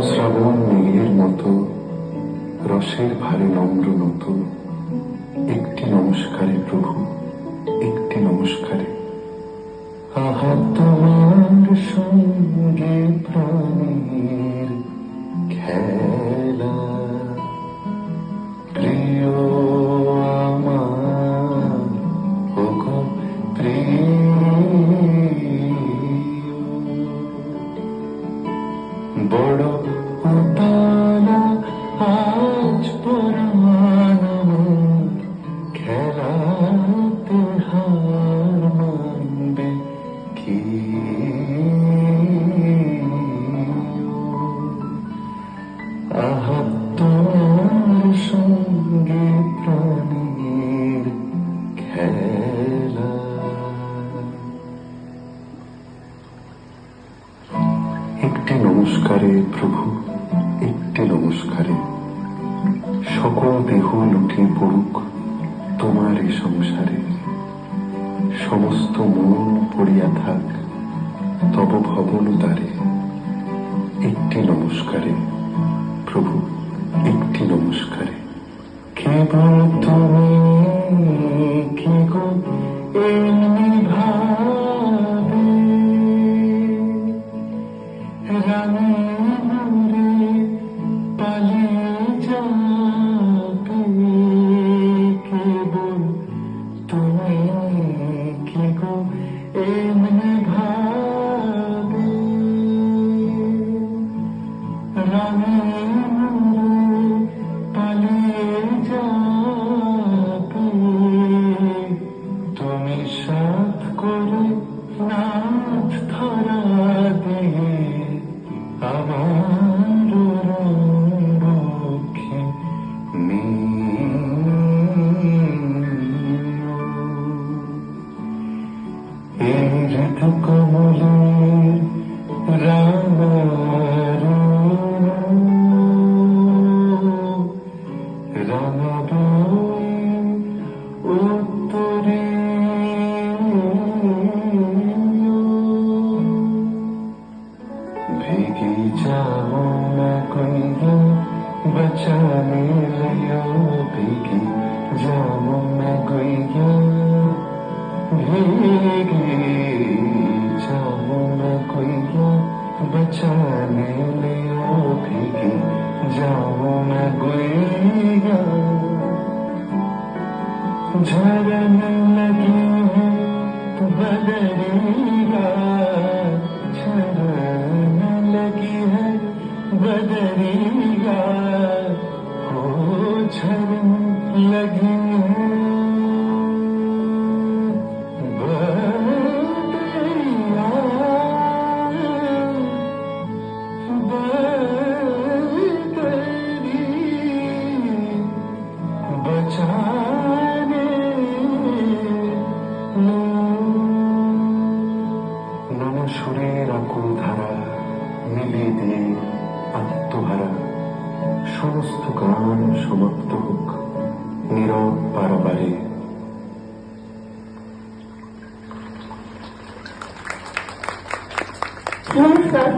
শ্রাবণ মেঘের মতো রসের ভারে নম্র নত, একটি নমস্কারে প্রভু, একটি নমস্কারে। আহা তোমার সঙ্গে প্রাণীর খেলা, প্রিয় আমার ওগো প্রিয়, বড় উতলা আজ পরাণ আমার, খেলাতে হার মানবে কি? আহা তোমার সঙ্গে প্রাণীর খেলা। একটি নমস্কারে প্রভু, একটি নমস্কারে, সকল দেহ লুটিয়ে পড়ুক তোমার এ সংসারে, সমস্ত মন পড়িয়া থাক তব ভবন দ্বারে। একটি নমস্কারে প্রভু, একটি নমস্কারে। কেবল তুমি কি গো এমনি ভাবে রানী দূরে পালিয়ে যাবে, কেবল তুমি কি গো এমনি ভাবে রানী দূরে পালিয়ে যাবে, তুমি সাথ করে নাথ ধরা দিয়ে আমার রক্ষে এই হৃদ কমলের রাঙার রাঙাবে উত্তরে, भीगी जाऊं मैं गुइया बचाने लियो, भीगी जाऊं मैं गुइया, भीगी जाऊं मैं गुइया बचाने लियो, भीगी जाऊं मैं गुइया। झरने लगी है बदरिया, झरने लगी है बदरिया, हो झरने लगी है बदरिया, बदरी बचाने সুরের আকুল ধারা মিলিয়ে দিয়ে আত্মহারা, সমস্ত গান সমাপ্ত হোক নীরব পারাবারে। নমস্কার।